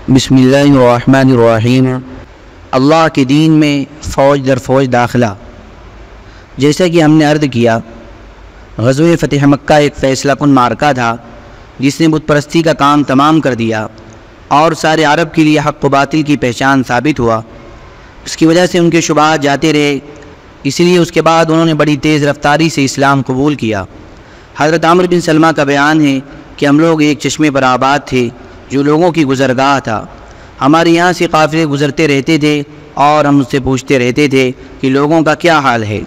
بسم اللہ الرحمن الرحیم۔ اللہ کے دین میں فوج در فوج داخلہ۔ جیسا کہ ہم نے عرض کیا، غزوہ فتح مکہ ایک فیصلہ کن معرکہ تھا جس نے بت پرستی کا کام تمام کر دیا اور سارے عرب کے لیے حق و باطل کی پہچان ثابت ہوا۔ اس کی وجہ سے ان کے شبہات جاتے رہے، اس لیے اس کے بعد انہوں نے بڑی تیز رفتاری سے اسلام قبول کیا۔ حضرت عمرو بن سلمہ کا بیان ہے کہ ہم لوگ ایک چشمے پر آباد تھے جو لوگوں کی گزرگاہ تھا۔ ہمارے یہاں سے قافلے گزرتے رہتے تھے اور ہم اس سے پوچھتے رہتے تھے کہ لوگوں کا کیا حال ہے،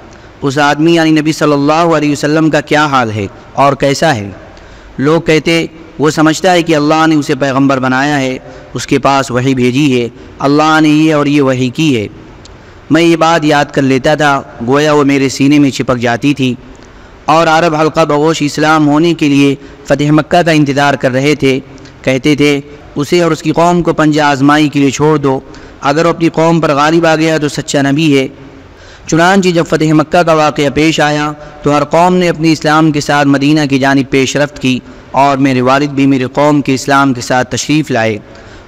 اس آدمی یعنی نبی صلی اللہ علیہ وسلم کا کیا حال ہے اور کیسا ہے۔ لوگ کہتے وہ سمجھتا ہے کہ اللہ نے اسے پیغمبر بنایا ہے، اس کے پاس وحی بھیجی ہے، اللہ نے یہ اور یہ وحی کی ہے۔ میں یہ بات یاد کر لیتا تھا، گویا وہ میرے سینے میں چپک جاتی تھی، اور عرب حلقہ بغوش اسلام ہونے کے لیے فتح مکہ کا انتظار کر رہے تھے۔ کہتے تھے اسے اور اس کی قوم کو پنجہ آزمائی کے لیے چھوڑ دو، اگر وہ اپنی قوم پر غالب آ گیا تو سچا نبی ہے۔ چنانچہ جب فتح مکہ کا واقعہ پیش آیا تو ہر قوم نے اپنی اسلام کے ساتھ مدینہ کی جانب پیش رفت کی، اور میرے والد بھی میرے قوم کے اسلام کے ساتھ تشریف لائے،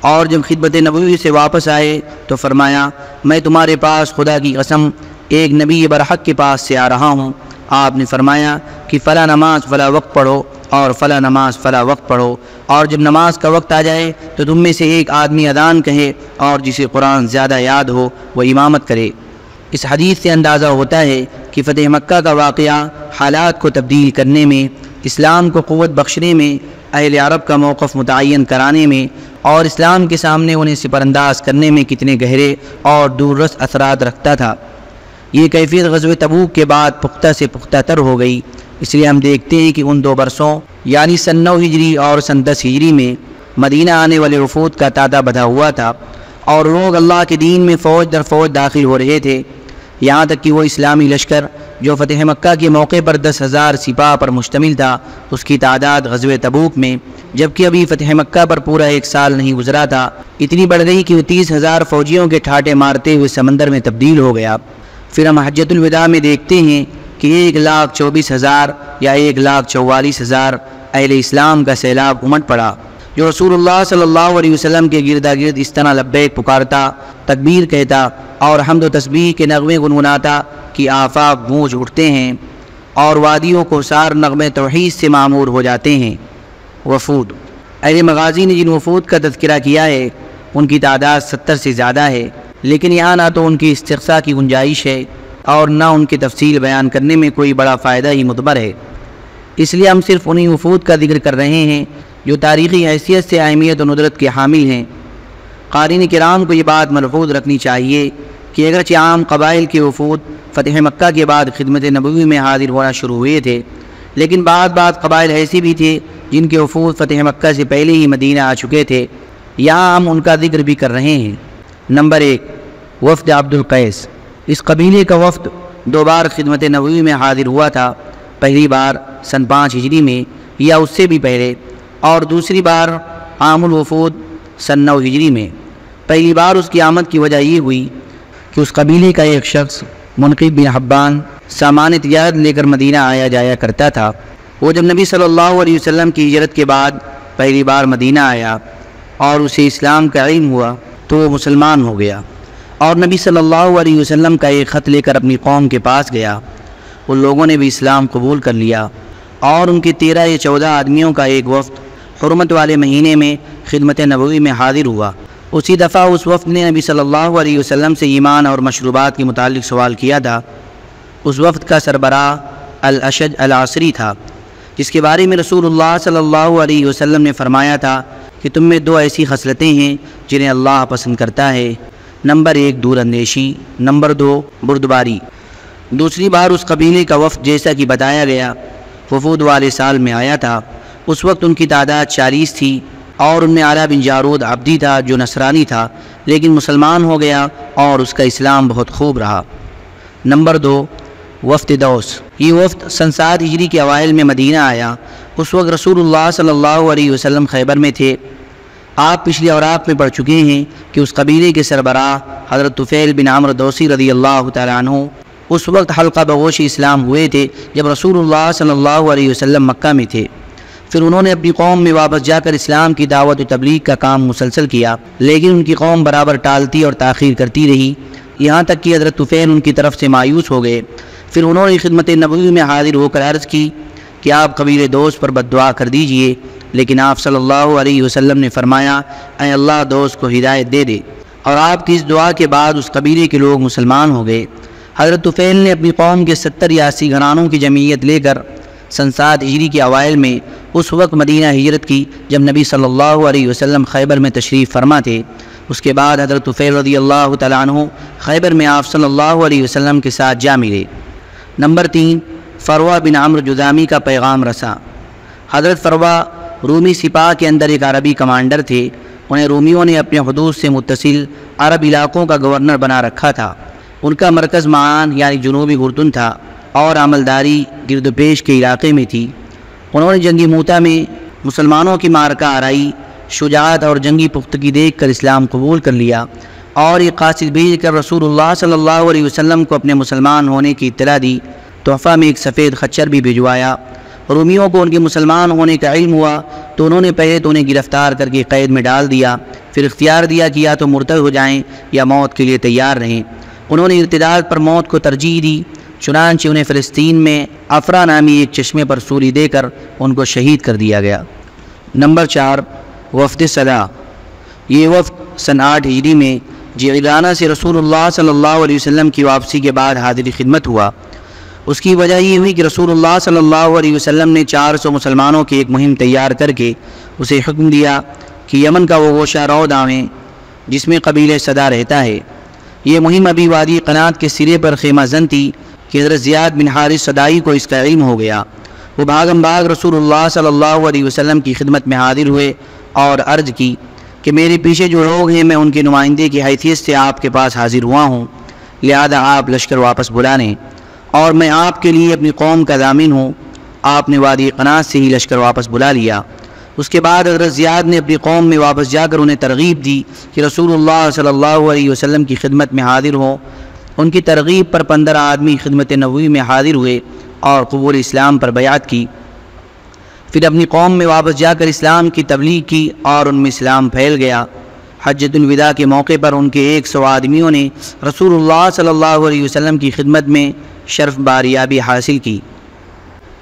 اور جب خدمت نبوی سے واپس آئے تو فرمایا میں تمہارے پاس خدا کی قسم ایک نبی برحق کے پاس سے آ رہا ہوں۔ آپ نے فرمایا کہ فلاں نماز فلاں وقت پڑھو اور فلاں نماز فلاں وقت پڑھو، اور جب نماز کا وقت آ جائے تو تم میں سے ایک آدمی اذان کہے اور جسے قرآن زیادہ یاد ہو وہ امامت کرے۔ اس حدیث سے اندازہ ہوتا ہے کہ فتح مکہ کا واقعہ حالات کو تبدیل کرنے میں، اسلام کو قوت بخشنے میں، اہل عرب کا موقف متعین کرانے میں اور اسلام کے سامنے انہیں سپرانداز کرنے میں کتنے گہرے اور دور رس اثرات رکھتا تھا۔ یہ کیفیت غزوہ تبوک کے بعد پختہ سے پختہ تر ہو گئی، اس لیے ہم دیکھتے ہیں کہ ان دو برسوں یعنی سن 9 ہجری اور سن 10 ہجری میں مدینہ آنے والے وفود کا تعداد بڑھا ہوا تھا، اور لوگ اللہ کے دین میں فوج در فوج داخل ہو رہے تھے، یہاں تک کہ وہ اسلامی لشکر جو فتح مکہ کے موقع پر 10,000 سپاہ پر مشتمل تھا، اس کی تعداد غزوہ تبوک میں، جبکہ ابھی فتح مکہ پر پورا 1 سال نہیں گزرا تھا، اتنی بڑھ گئی کہ وہ 30,000 فوجیوں کے ٹھاٹے مارتے ہوئے سمندر میں تبدیل ہو گیا۔ پھر ہم حجۃ الوداع میں دیکھتے ہیں کہ 1,24,000 یا 1,44,000 اہل اسلام کا سیلاب امٹ پڑا، جو رسول اللہ صلی اللہ علیہ وسلم کے گردا گرد اس طرح لبیک پکارتا، تکبیر کہتا اور حمد و تسبیح کے نغمے گنگناتا کہ آفاق گونج اٹھتے ہیں اور وادیوں کو سار نغمے توحید سے معمور ہو جاتے ہیں۔ وفود، اہل مغازی نے جن وفود کا تذکرہ کیا ہے ان کی تعداد 70 سے زیادہ ہے، لیکن یہاں نہ تو ان کی استقصاء کی گنجائش ہے اور نہ ان کی تفصیل بیان کرنے میں کوئی بڑا فائدہ ہی مدبر ہے، اس لیے ہم صرف انہی وفود کا ذکر کر رہے ہیں جو تاریخی حیثیت سے اہمیت و ندرت کے حامل ہیں۔ قارئین کرام کو یہ بات ملحوظ رکھنی چاہیے کہ اگرچہ عام قبائل کے وفود فتح مکہ کے بعد خدمت نبوی میں حاضر ہونا شروع ہوئے تھے، لیکن بعض قبائل ایسے بھی تھے جن کے وفود فتح مکہ سے پہلے ہی مدینہ آ چکے تھے، یہاں ہم ان کا ذکر بھی کر رہے ہیں۔ نمبر 1، وفد عبد القیس۔ اس قبیلے کا وفد 2 بار خدمت نبوی میں حاضر ہوا تھا، پہلی بار سن 5 ہجری میں یا اس سے بھی پہلے، اور دوسری بار عام الوفود سن 9 ہجری میں۔ پہلی بار اس کی آمد کی وجہ یہ ہوئی کہ اس قبیلے کا ایک شخص منقب بن حبان سامان تجارت لے کر مدینہ آیا جایا کرتا تھا۔ وہ جب نبی صلی اللہ علیہ وسلم کی ہجرت کے بعد پہلی بار مدینہ آیا اور اسے اسلام کا علم ہوا تو وہ مسلمان ہو گیا، اور نبی صلی اللہ علیہ وسلم کا ایک خط لے کر اپنی قوم کے پاس گیا۔ ان لوگوں نے بھی اسلام قبول کر لیا، اور ان کے 13 یا 14 آدمیوں کا ایک وفد حرمت والے مہینے میں خدمت نبوی میں حاضر ہوا۔ اسی دفعہ اس وفد نے نبی صلی اللہ علیہ وسلم سے ایمان اور مشروبات کے متعلق سوال کیا تھا۔ اس وفد کا سربراہ الاشج العصری تھا، جس کے بارے میں رسول اللہ صلی اللہ علیہ وسلم نے فرمایا تھا کہ تم میں 2 ایسی خصلتیں ہیں جنہیں اللہ پسند کرتا ہے، نمبر 1 دور اندیشی، نمبر 2 بردباری۔ دوسری بار اس قبیلے کا وفد جیسا کہ بتایا گیا وفود والے سال میں آیا تھا، اس وقت ان کی تعداد 40 تھی، اور ان میں علا بن جارود عبدی تھا جو نصرانی تھا لیکن مسلمان ہو گیا اور اس کا اسلام بہت خوب رہا۔ نمبر 2 وفد دوس۔ یہ وفد سن 7 ہجری کے اوائل میں مدینہ آیا، اس وقت رسول اللہ صلی اللہ علیہ وسلم خیبر میں تھے۔ آپ پچھلی اوراق میں پڑھ چکے ہیں کہ اس قبیلے کے سربراہ حضرت طفیل بن عمرو دوسی رضی اللہ تعالیٰ عنہ اس وقت حلقہ بغوش اسلام ہوئے تھے جب رسول اللہ صلی اللہ علیہ وسلم مکہ میں تھے۔ پھر انہوں نے اپنی قوم میں واپس جا کر اسلام کی دعوت و تبلیغ کا کام مسلسل کیا، لیکن ان کی قوم برابر ٹالتی اور تاخیر کرتی رہی، یہاں تک کہ حضرت طفیل ان کی طرف سے مایوس ہو گئے۔ پھر انہوں نے خدمت نبوی میں حاضر ہو کر عرض کی کہ آپ قبیلے دوست پر بد دعا کر دیجئے، لیکن آپ صلی اللہ علیہ وسلم نے فرمایا، اے اللہ دوست کو ہدایت دے دے، اور آپ کی اس دعا کے بعد اس قبیلے کے لوگ مسلمان ہو گئے۔ حضرت طفیل نے اپنی قوم کے 70 یا 80 گھرانوں کی جمعیت لے کر سن 7 ہجری کے اوائل میں اس وقت مدینہ ہجرت کی جب نبی صلی اللہ علیہ وسلم خیبر میں تشریف فرما تھے۔ اس کے بعد حضرت طفیل رضی اللہ تعالیٰ عنہ خیبر میں آپ صلی اللہ علیہ وسلم کے ساتھ جا ملے۔ نمبر 3، فروہ بن عمرو جذامی کا پیغام رساں۔ حضرت فروہ رومی سپاہ کے اندر ایک عربی کمانڈر تھے۔ انہیں رومیوں نے اپنے حدود سے متصل عرب علاقوں کا گورنر بنا رکھا تھا۔ ان کا مرکز معان یعنی جنوبی اردن تھا اور عملداری گرد و پیش کے علاقے میں تھی۔ انہوں نے جنگی موتا میں مسلمانوں کی معرکہ آرائی، شجاعت اور جنگی پختگی دیکھ کر اسلام قبول کر لیا اور یہ قاصد بھیج کر رسول اللہ صلی اللہ علیہ وسلم کو اپنے مسلمان ہونے کی اطلاع دی۔ تحفہ میں ایک سفید خچر بھی بھجوایا۔ رومیوں کو ان کے مسلمان ہونے کا علم ہوا تو انہوں نے پہلے تو انہیں گرفتار کر کے قید میں ڈال دیا، پھر اختیار دیا کہ یا تو مرتد ہو جائیں یا موت کے لیے تیار رہیں۔ انہوں نے ارتداد پر موت کو ترجیح دی، چنانچہ انہیں فلسطین میں افرا نامی ایک چشمے پر سولی دے کر ان کو شہید کر دیا گیا۔ نمبر 4، وفد صدا۔ یہ وفد سن 8 ہجری میں جعرانہ سے رسول اللہ صلی اللہ علیہ وسلم کی واپسی کے بعد حاضر خدمت ہوا۔ اس کی وجہ یہ ہوئی کہ رسول اللہ صلی اللہ علیہ وسلم نے 400 مسلمانوں کی ایک مہم تیار کر کے اسے حکم دیا کہ یمن کا وہ گوشہ رو داویں جس میں قبیلہ صدا رہتا ہے۔ یہ مہم ابھی وادی قنات کے سرے پر خیمہ زن تھی کہ حضرت زیاد بن حارث صدائی کو اس کا علم ہو گیا۔ وہ بھاگم بھاگ رسول اللہ صلی اللہ علیہ وسلم کی خدمت میں حاضر ہوئے اور عرض کی کہ میرے پیچھے جو لوگ ہیں میں ان کے نمائندے کی حیثیت سے آپ کے پاس حاضر ہوا ہوں، لہذا آپ لشکر واپس بلا لیں اور میں آپ کے لیے اپنی قوم کا ضامن ہوں۔ آپ نے وادی قنات سے ہی لشکر واپس بلا لیا۔ اس کے بعد حضرت زیاد نے اپنی قوم میں واپس جا کر انہیں ترغیب دی کہ رسول اللہ صلی اللہ علیہ وسلم کی خدمت میں حاضر ہوں۔ ان کی ترغیب پر 15 آدمی خدمت نبوی میں حاضر ہوئے اور قبول اسلام پر بیعت کی۔ پھر اپنی قوم میں واپس جا کر اسلام کی تبلیغ کی اور ان میں اسلام پھیل گیا۔ حجۃ الوداع کے موقع پر ان کے 100 آدمیوں نے رسول اللہ صلی اللہ علیہ وسلم کی خدمت میں شرف باریابی حاصل کی۔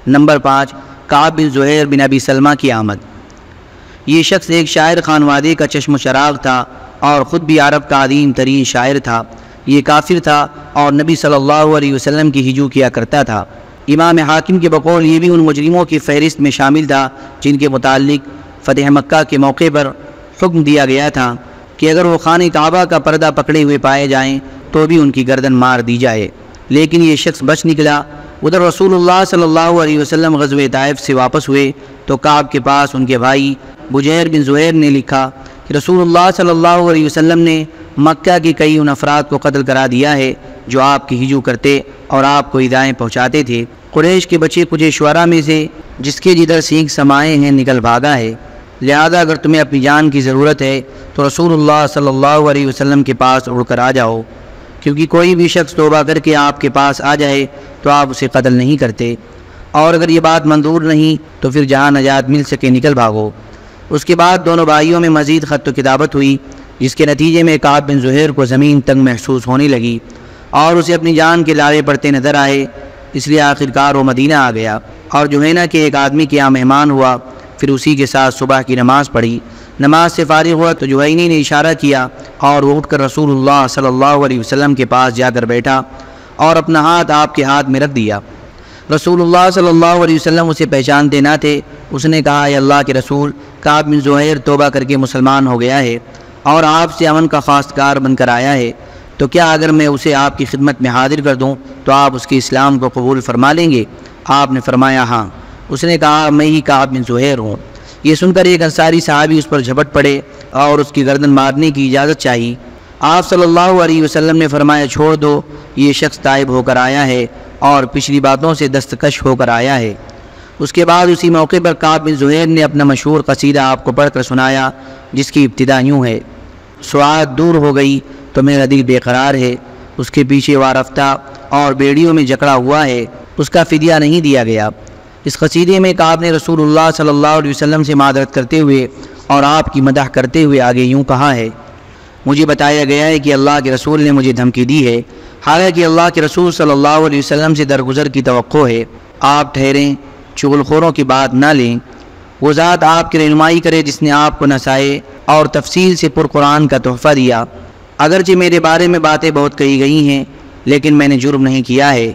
نمبر 5، کعب بن زہیر بن ابی سلمہ کی آمد۔ یہ شخص ایک شاعر خانوادے کا چشم و چراغ تھا اور خود بھی عرب کا عظیم ترین شاعر تھا۔ یہ کافر تھا اور نبی صلی اللہ علیہ وسلم کی ہجو کیا کرتا تھا۔ امام حاکم کے بقول یہ بھی ان مجرموں کی فہرست میں شامل تھا جن کے متعلق فتح مکہ کے موقع پر حکم دیا گیا تھا کہ اگر وہ خانہ کعبہ کا پردہ پکڑے ہوئے پائے جائیں تو بھی ان کی گردن مار دی جائے، لیکن یہ شخص بچ نکلا۔ ادھر رسول اللہ صلی اللہ علیہ وسلم غزوہ طائف سے واپس ہوئے تو کعب کے پاس ان کے بھائی بجیر بن زہیر نے لکھا کہ رسول اللہ صلی اللہ علیہ وسلم نے مکہ کے کئی ان افراد کو قتل کرا دیا ہے جو آپ کی ہجو کرتے اور آپ کو ہدایتیں پہنچاتے تھے۔ قریش کے بچے کچھ شعراء میں سے جس کے جدھر سینگ سمائے ہیں نکل بھاگا ہے، لہذا اگر تمہیں اپنی جان کی ضرورت ہے تو رسول اللہ صلی اللہ علیہ وسلم کے پاس اڑ کر آ جاؤ، کیونکہ کوئی بھی شخص توبہ کر کے آپ کے پاس آ جائے تو آپ اسے قتل نہیں کرتے، اور اگر یہ بات منظور نہیں تو پھر جہاں نجات مل سکے نکل بھاگو۔ اس کے بعد دونوں بھائیوں میں مزید خط و کتابت ہوئی، جس کے نتیجے میں کعب بن زہیر کو زمین تنگ محسوس ہونے لگی اور اسے اپنی جان کے لارے پڑتے نظر آئے، اس لیے آخرکار وہ مدینہ آ گیا اور جوہینہ کے ایک آدمی کے یہاں مہمان ہوا، پھر اسی کے ساتھ صبح کی نماز پڑھی۔ نماز سے فارغ ہوا تو جوہینی نے اشارہ کیا اور وہ اٹھ کر رسول اللہ صلی اللہ علیہ وسلم کے پاس جا کر بیٹھا اور اپنا ہاتھ آپ کے ہاتھ میں رکھ دیا۔ رسول اللہ صلی اللہ علیہ وسلم اسے پہچانتے نہ تھے۔ اس نے کہا، اے اللہ کے رسول، کعب بن زہیر توبہ کر کے مسلمان ہو گیا ہے اور آپ سے امن کا خواستگار بن کر آیا ہے، تو کیا اگر میں اسے آپ کی خدمت میں حاضر کر دوں تو آپ اس کے اسلام کو قبول فرما لیں گے؟ آپ نے فرمایا ہاں۔ اس نے کہا، میں ہی کعب بن زہیر ہوں۔ یہ سن کر ایک انصاری صحابی اس پر جھپٹ پڑے اور اس کی گردن مارنے کی اجازت چاہی۔ آپ صلی اللہ علیہ وسلم نے فرمایا، چھوڑ دو، یہ شخص تائب ہو کر آیا ہے اور پچھلی باتوں سے دستکش ہو کر آیا ہے۔ اس کے بعد اسی موقع پر کعب بن زہیر نے اپنا مشہور قصیدہ آپ کو پڑھ کر سنایا، جس کی ابتدا یوں ہے: سعاد دور ہو گئی تو میرا دل بے قرار ہے، اس کے پیچھے وارفتہ اور بیڑیوں میں جکڑا ہوا ہے، اس کا فدیہ نہیں دیا گیا۔ اس قصیدے میں کعب نے رسول اللہ صلی اللہ علیہ وسلم سے معذرت کرتے ہوئے اور آپ کی مدح کرتے ہوئے آگے یوں کہا ہے: مجھے بتایا گیا ہے کہ اللہ کے رسول نے مجھے دھمکی دی ہے، حالانکہ اللہ کے رسول صلی اللہ علیہ وسلم سے درگزر کی توقع ہے۔ آپ ٹھہریں، چغلخوروں کی بات نہ لیں۔ وہ ذات آپ کی رہنمائی کرے جس نے آپ کو نصائح اور تفصیل سے پر قرآن کا تحفہ دیا۔ اگرچہ میرے بارے میں باتیں بہت کہی گئی ہیں، لیکن میں نے جرم نہیں کیا ہے۔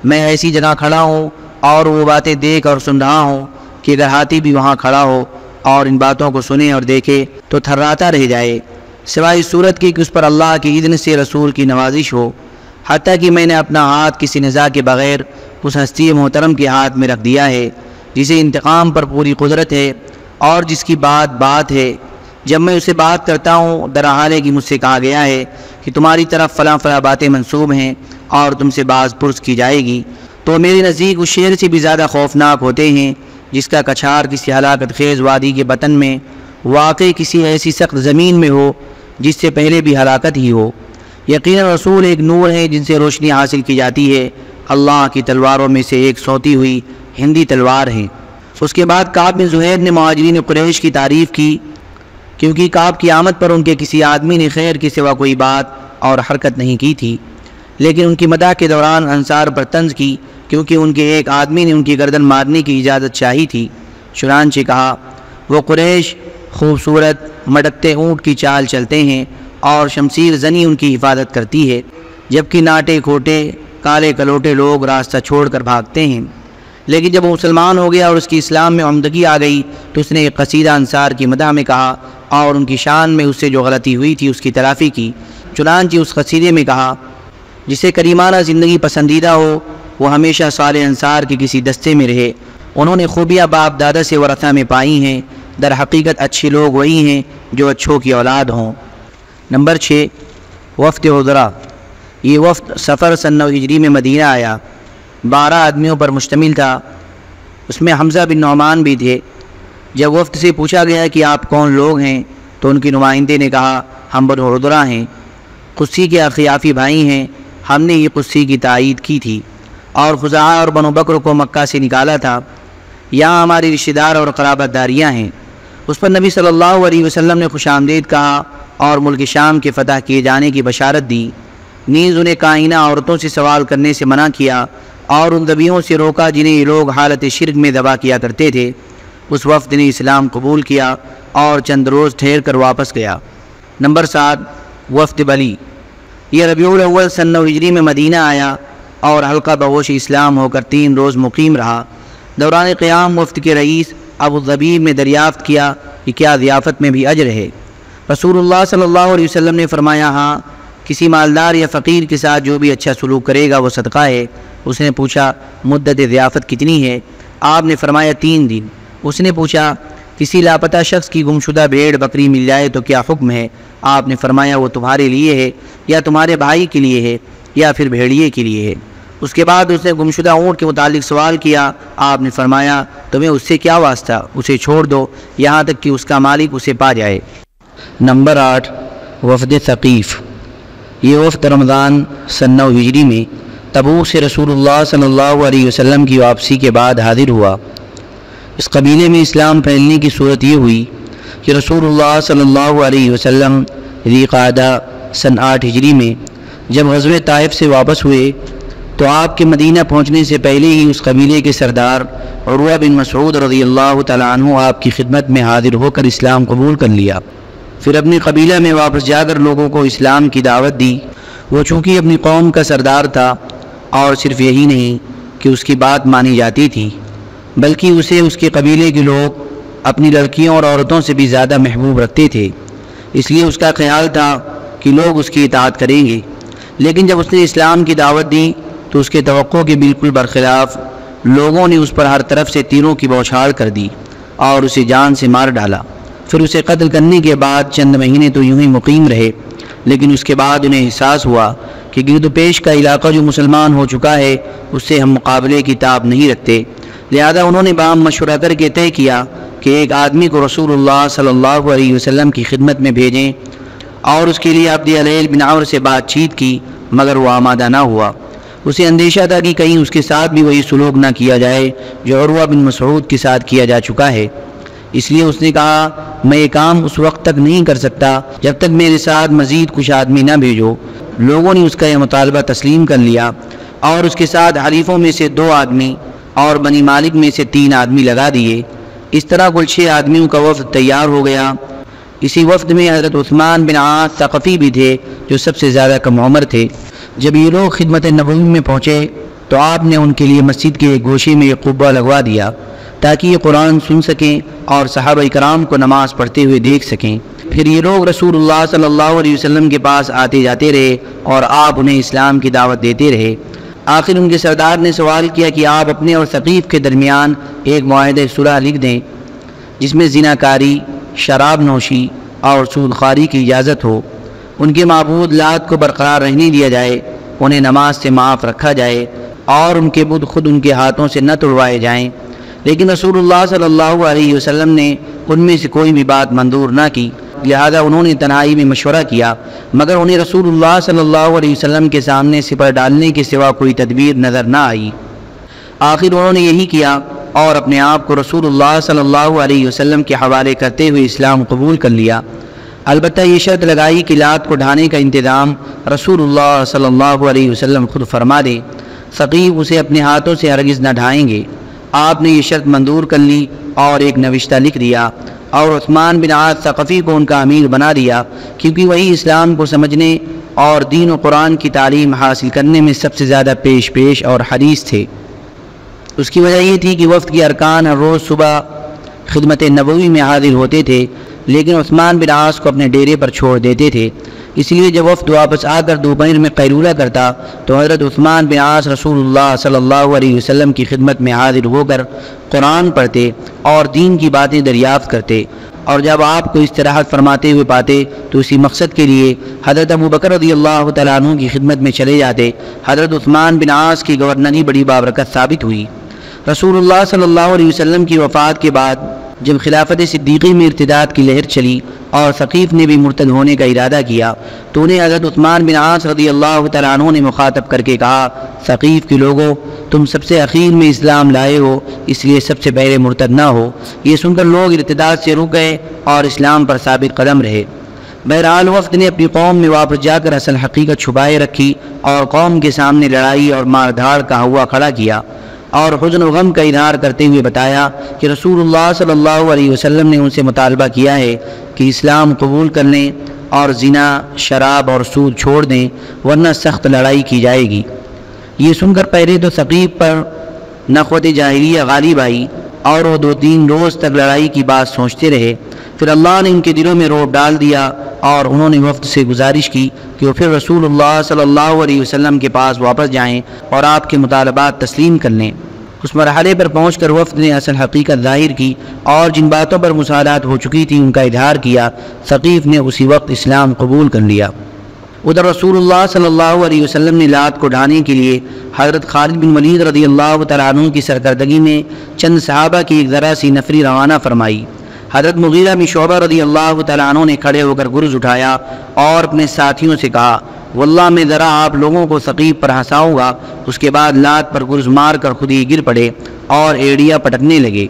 میں ایسی جگہ کھڑا ہوں اور وہ باتیں دیکھ اور سن رہا ہوں کہ اگر ہاتھی بھی وہاں کھڑا ہو اور ان باتوں کو سنے اور دیکھے تو تھراتا رہ جائے، سوائے اس صورت کی کہ اس پر اللہ کی اذن سے رسول کی نوازش ہو۔ حتیٰ کہ میں نے اپنا ہاتھ کسی نزاع کے بغیر اس ہستی محترم کے ہاتھ میں رکھ دیا ہے جسے انتقام پر پوری قدرت ہے اور جس کی بات ہے۔ جب میں اسے بات کرتا ہوں، درحال کہ مجھ سے کہا گیا ہے کہ تمہاری طرف فلاں فلاں باتیں منسوب ہیں اور تم سے باز پرس کی جائے گی، تو میرے نزدیک اس شیر سے بھی زیادہ خوفناک ہوتے ہیں جس کا کچھار کسی ہلاکت خیز وادی کے بطن میں واقع کسی ایسی سخت زمین میں ہو جس سے پہلے بھی ہلاکت ہی ہو۔ یقیناً رسول ایک نور ہے جن سے روشنی حاصل کی جاتی ہے، اللہ کی تلواروں میں سے ایک سوتی ہوئی ہندی تلوار ہے۔ اس کے بعد کعب بن زہیر نے مہاجرین قریش کی تعریف کی، کیونکہ کعب کی آمد پر ان کے کسی آدمی نے خیر کے سوا کوئی بات اور حرکت نہیں کی تھی، لیکن ان کی مداح کے دوران انصار پر طنز کی، کیونکہ ان کے ایک آدمی نے ان کی گردن مارنے کی اجازت چاہی تھی۔ چنانچہ کہا: وہ قریش خوبصورت مٹکتے اونٹ کی چال چلتے ہیں اور شمشیر زنی ان کی حفاظت کرتی ہے، جبکہ ناٹے کھوٹے کالے کلوٹے لوگ راستہ چھوڑ کر بھاگتے ہیں۔ لیکن جب وہ مسلمان ہو گیا اور اس کی اسلام میں عمدگی آ گئی تو اس نے ایک قصیدہ انصار کی مدح میں کہا اور ان کی شان میں اس سے جو غلطی ہوئی تھی اس کی تلافی کی۔ چنانچہ اس قصیدے میں کہا: جسے کریمانہ زندگی پسندیدہ ہو وہ ہمیشہ صالح انصار کے کسی دستے میں رہے۔ انہوں نے خوبیاں باپ دادا سے ورثہ میں پائی ہیں، در حقیقت اچھے لوگ وہی ہیں جو اچھوں کی اولاد ہوں۔ نمبر 6، وفد عذرا۔ یہ وفد سفر سن 9 ہجری میں مدینہ آیا، 12 آدمیوں پر مشتمل تھا، اس میں حمزہ بن نعمان بھی تھے۔ جب وفد سے پوچھا گیا کہ آپ کون لوگ ہیں تو ان کے نمائندے نے کہا: ہم بنو عذرا ہیں، قصی کے اخیافی بھائی ہیں، ہم نے یہ قصی کی تائید کی تھی اور خزاعہ اور بنو بکر کو مکہ سے نکالا تھا، یہاں ہماری رشتہ دار اور قرابت داریاں ہیں۔ اس پر نبی صلی اللہ علیہ وسلم نے خوش آمدید کہا اور ملک شام کے فتح کیے جانے کی بشارت دی، نیز انہیں کائنہ عورتوں سے سوال کرنے سے منع کیا اور ان ذبیحوں سے روکا جنہیں یہ لوگ حالت شرک میں ذبح کیا کرتے تھے۔ اس وفد نے اسلام قبول کیا اور چند روز ٹھہر کر واپس گیا۔ نمبر 7، وفد بلی۔ یہ ربیع الاول سن 9 ہجری میں مدینہ آیا اور حلقہ بہوش اسلام ہو کر 3 روز مقیم رہا۔ دوران قیام وفد کے رئیس ابو الظبیب نے دریافت کیا کہ کیا ضیافت میں بھی اجر ہے؟ رسول اللہ صلی اللہ علیہ وسلم نے فرمایا: ہاں، کسی مالدار یا فقیر کے ساتھ جو بھی اچھا سلوک کرے گا وہ صدقہ ہے۔ اس نے پوچھا: مدت ضیافت کتنی ہے؟ آپ نے فرمایا 3 دن۔ اس نے پوچھا: کسی لاپتہ شخص کی گمشدہ بھیڑ بکری مل جائے تو کیا حکم ہے؟ آپ نے فرمایا: وہ تمہارے لیے ہے یا تمہارے بھائی کے لیے ہے یا پھر بھیڑیے کے لیے ہے؟ اس کے بعد اس نے گمشدہ اونٹ کے متعلق سوال کیا۔ آپ نے فرمایا: تمہیں اس سے کیا واسطہ، اسے چھوڑ دو یہاں تک کہ اس کا مالک اسے پا جائے۔ نمبر 8، وفد ثقیف۔ یہ وفد رمضان سن 9 ہجری میں تبوک سے رسول اللہ صلی اللہ علیہ وسلم کی واپسی کے بعد حاضر ہوا۔ اس قبیلے میں اسلام پھیلنے کی صورت یہ ہوئی کہ رسول اللہ صلی اللہ علیہ وسلم ذی قعدہ سن 8 ہجری میں جب غزوہ طائف سے واپس ہوئے تو آپ کے مدینہ پہنچنے سے پہلے ہی اس قبیلے کے سردار عروہ بن مسعود رضی اللہ تعالیٰ عنہ آپ کی خدمت میں حاضر ہو کر اسلام قبول کر لیا۔ پھر اپنی قبیلہ میں واپس جا کر لوگوں کو اسلام کی دعوت دی۔ وہ چونکہ اپنی قوم کا سردار تھا اور صرف یہی نہیں کہ اس کی بات مانی جاتی تھی، بلکہ اسے اس کے قبیلے کے لوگ اپنی لڑکیوں اور عورتوں سے بھی زیادہ محبوب رکھتے تھے، اس لیے اس کا خیال تھا کہ لوگ اس کی اطاعت کریں گے۔ لیکن جب اس نے اسلام کی دعوت دی تو اس کے توقع کے بالکل برخلاف لوگوں نے اس پر ہر طرف سے تیروں کی بوچھاڑ کر دی اور اسے جان سے مار ڈالا۔ پھر اسے قتل کرنے کے بعد چند مہینے تو یوں ہی مقیم رہے، لیکن اس کے بعد انہیں احساس ہوا کہ گرد و پیش کا علاقہ جو مسلمان ہو چکا ہے اس سے ہم مقابلے کی تاب نہیں رکھتے، لہذا انہوں نے باہم مشورہ کر کے طے کیا کہ ایک آدمی کو رسول اللہ صلی اللہ علیہ وسلم کی خدمت میں بھیجیں، اور اس کے لیے عبد العلیل بن عمرو سے بات چیت کی، مگر وہ آمادہ نہ ہوا۔ اسے اندیشہ تھا کہ کہیں اس کے ساتھ بھی وہی سلوک نہ کیا جائے جو عروہ بن مسعود کے ساتھ کیا جا چکا ہے، اس لیے اس نے کہا میں یہ کام اس وقت تک نہیں کر سکتا جب تک میرے ساتھ مزید کچھ آدمی نہ بھیجو۔ لوگوں نے اس کا یہ مطالبہ تسلیم کر لیا اور اس کے ساتھ حلیفوں میں سے 2 آدمی اور بنی مالک میں سے 3 آدمی لگا دیے۔ اس طرح کل 6 آدمیوں کا وفد تیار ہو گیا۔ اسی وفد میں حضرت عثمان بن عاص ثقفی بھی تھے جو سب سے زیادہ کم عمر تھے۔ جب یہ لوگ خدمت نبوی میں پہنچے تو آپ نے ان کے لیے مسجد کے ایک گوشے میں ایک قبہ لگوا دیا تاکہ یہ قرآن سن سکیں اور صحابہ کرام کو نماز پڑھتے ہوئے دیکھ سکیں۔ پھر یہ لوگ رسول اللہ صلی اللہ علیہ وسلم کے پاس آتے جاتے رہے اور آپ انہیں اسلام کی دعوت دیتے رہے۔ آخر ان کے سردار نے سوال کیا کہ آپ اپنے اور ثقیف کے درمیان ایک معاہدہ صلح لکھ دیں جس میں زناکاری، شراب نوشی اور سود خواری کی اجازت ہو، ان کے معبود لات کو برقرار رہنے دیا جائے، انہیں نماز سے معاف رکھا جائے اور ان کے بت خود ان کے ہاتھوں سے نہ توڑوائے جائیں۔ لیکن رسول اللہ صلی اللہ علیہ وسلم نے ان میں سے کوئی بھی بات منظور نہ کی، لہذا انہوں نے تنہائی میں مشورہ کیا، مگر انہیں رسول اللہ صلی اللہ علیہ وسلم کے سامنے سپر ڈالنے کے سوا کوئی تدبیر نظر نہ آئی۔ آخر انہوں نے یہی کیا اور اپنے آپ کو رسول اللہ صلی اللہ علیہ وسلم کے حوالے کرتے ہوئے اسلام قبول کر لیا۔ البتہ یہ شرط لگائی کہ لات کو ڈھانے کا انتظام رسول اللہ صلی اللہ علیہ وسلم خود فرما دیں، ثقیف اسے اپنے ہاتھوں سے ہرگز نہ ڈھائیں گے۔ آپ نے یہ شرط منظور کر لی اور ایک نوشتہ لکھ دیا اور عثمان بن عاص ثقفی کو ان کا امیر بنا دیا، کیونکہ وہی اسلام کو سمجھنے اور دین و قرآن کی تعلیم حاصل کرنے میں سب سے زیادہ پیش اور حریص تھے۔ اس کی وجہ یہ تھی کہ وفد کے ارکان ہر روز صبح خدمت نبوی میں حاضر ہوتے تھے، لیکن عثمان بن عاص کو اپنے ڈیرے پر چھوڑ دیتے تھے۔ اس لیے جب وفد واپس آ کر دوپہر میں قیلولہ کرتا تو حضرت عثمان بن عاص رسول اللہ صلی اللہ علیہ وسلم کی خدمت میں حاضر ہو کر قرآن پڑھتے اور دین کی باتیں دریافت کرتے، اور جب آپ کو استراحت فرماتے ہوئے پاتے تو اسی مقصد کے لیے حضرت ابوبکر رضی اللہ تعالیٰ عنہ کی خدمت میں چلے جاتے۔ حضرت عثمان بن عاص کی گورنری بڑی بابرکت ثابت ہوئی۔ رسول اللہ صلی اللہ علیہ وسلم کی وفات کے بعد جب خلافت صدیقی میں ارتداد کی لہر چلی اور ثقیف نے بھی مرتد ہونے کا ارادہ کیا تو انہیں حضرت عثمان بن عاص رضی اللہ تعالیٰ عنہ نے مخاطب کر کے کہا، ثقیف کے لوگوں، تم سب سے اخیر میں اسلام لائے ہو، اس لیے سب سے پہلے مرتد نہ ہو۔ یہ سن کر لوگ ارتداد سے رک گئے اور اسلام پر ثابت قدم رہے۔ بہرحال وفد نے اپنی قوم میں واپس جا کر اصل حقیقت چھپائے رکھی اور قوم کے سامنے لڑائی اور مار دھاڑ کا ہوا کھڑا کیا اور حزن و غم کا اظہار کرتے ہوئے بتایا کہ رسول اللہ صلی اللہ علیہ وسلم نے ان سے مطالبہ کیا ہے کہ اسلام قبول کر لیں اور زنا، شراب اور سود چھوڑ دیں، ورنہ سخت لڑائی کی جائے گی۔ یہ سن کر پہلے تو ثقیف پر نخوت جاہلیہ غالب آئی اور وہ 2-3 روز تک لڑائی کی بات سوچتے رہے۔ پھر اللہ نے ان کے دلوں میں رعب ڈال دیا اور انہوں نے وفد سے گزارش کی کہ وہ پھر رسول اللہ صلی اللہ علیہ وسلم کے پاس واپس جائیں اور آپ کے مطالبات تسلیم کر لیں۔ اس مرحلے پر پہنچ کر وفد نے اصل حقیقت ظاہر کی اور جن باتوں پر مساعدات ہو چکی تھی ان کا اظہار کیا۔ ثقیف نے اسی وقت اسلام قبول کر لیا۔ ادھر رسول اللہ صلی اللہ علیہ وسلم نے لات کو ڈھانے کے لیے حضرت خالد بن ولید رضی اللہ تعالیٰ عنہ کی سرکردگی میں چند صحابہ کی ایک ذرا سی نفری روانہ فرمائی۔ حضرت مغیرہ بن شعبہ رضی اللہ تعالیٰ عنہ نے کھڑے ہو کر گرز اٹھایا اور اپنے ساتھیوں سے کہا، واللہ میں ذرا آپ لوگوں کو ثقیف پر ہنساؤں گا۔ اس کے بعد لات پر گرز مار کر خود ہی گر پڑے اور ایڑیاں پٹکنے لگے۔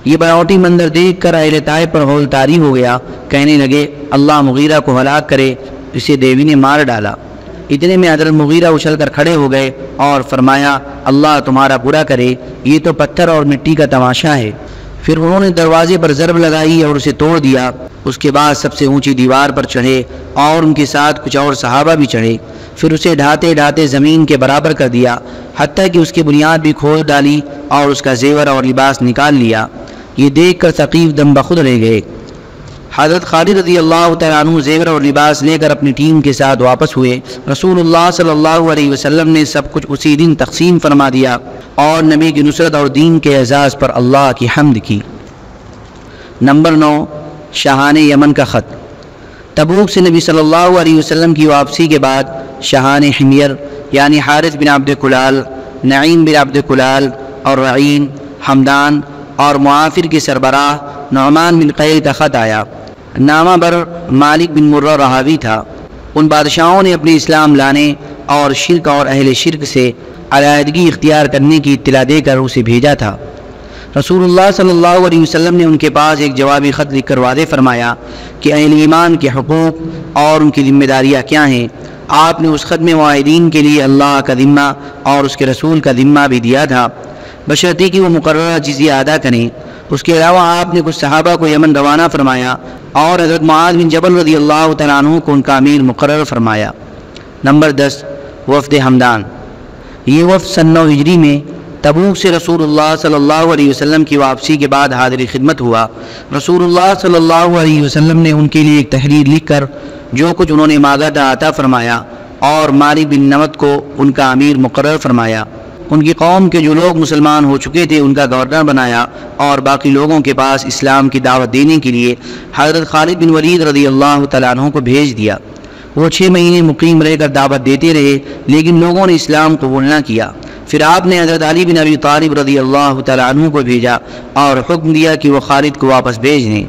یہ بناوٹی منظر دیکھ کر اہل طائف پر ہول طاری ہو گیا، کہنے لگے اللہ مغیرہ کو ہلاک کرے، اسے دیوی نے مار ڈالا۔ اتنے میں حضرت مغیرہ اچھل کر کھڑے ہو گئے اور فرمایا اللہ تمہارا برا کرے، یہ تو پتھر اور مٹی کا تماشا ہے۔ پھر انہوں نے دروازے پر ضرب لگائی اور اسے توڑ دیا۔ اس کے بعد سب سے اونچی دیوار پر چڑھے اور ان کے ساتھ کچھ اور صحابہ بھی چڑھے۔ پھر اسے ڈھاتے ڈھاتے زمین کے برابر کر دیا، حتیٰ کہ اس کی بنیاد بھی کھود ڈالی اور اس کا زیور اور لباس نکال لیا۔ یہ دیکھ کر ثقیف دم بخود رہ گئے۔ حضرت خالد رضی اللہ تعالیٰ عنہ زیور اور لباس لے کر اپنی ٹیم کے ساتھ واپس ہوئے۔ رسول اللہ صلی اللہ علیہ وسلم نے سب کچھ اسی دن تقسیم فرما دیا اور نبی کی نصرت اور دین کے اعزاز پر اللہ کی حمد کی۔ نمبر 9، شاہان یمن کا خط۔ تبوک سے نبی صلی اللہ علیہ وسلم کی واپسی کے بعد شاہان حمیر یعنی حارث بن عبد کلال، نعیم بن عبد کلال اور رعین، حمدان اور معافر کے سربراہ نعمان بن قیل کا خط آیا۔ نامہ بر مالک بن مرہ رہاوی تھا۔ ان بادشاہوں نے اپنے اسلام لانے اور شرک اور اہل شرک سے علیحدگی اختیار کرنے کی اطلاع دے کر اسے بھیجا تھا۔ رسول اللہ صلی اللہ علیہ وسلم نے ان کے پاس ایک جوابی خط لکھ کر واضح فرمایا کہ اہل ایمان کے حقوق اور ان کی ذمہ داریاں کیا ہیں۔ آپ نے اس خط میں معاہدین کے لیے اللہ کا ذمہ اور اس کے رسول کا ذمہ بھی دیا تھا، بشرطے کہ وہ مقررہ جزیہ ادا کریں۔ اس کے علاوہ آپ نے کچھ صحابہ کو یمن روانہ فرمایا اور حضرت معاذ بن جبل رضی اللہ تعالیٰ عنہ کو ان کا امیر مقرر فرمایا۔ نمبر 10، وفد ہمدان۔ یہ وفد سن 9 ہجری میں تبوک سے رسول اللہ صلی اللہ علیہ وسلم کی واپسی کے بعد حاضر خدمت ہوا۔ رسول اللہ صلی اللہ علیہ وسلم نے ان کے لیے ایک تحریر لکھ کر جو کچھ انہوں نے مانگا تھا عطا فرمایا اور مالک بن نوت کو ان کا امیر مقرر فرمایا۔ ان کی قوم کے جو لوگ مسلمان ہو چکے تھے ان کا گورنر بنایا اور باقی لوگوں کے پاس اسلام کی دعوت دینے کے لیے حضرت خالد بن ولید رضی اللہ تعالیٰ عنہ کو بھیج دیا۔ وہ 6 مہینے مقیم رہ کر دعوت دیتے رہے لیکن لوگوں نے اسلام قبول نہ کیا۔ پھر آپ نے حضرت علی بن ابی طالب رضی اللہ تعالیٰ عنہ کو بھیجا اور حکم دیا کہ وہ خالد کو واپس بھیج دیں۔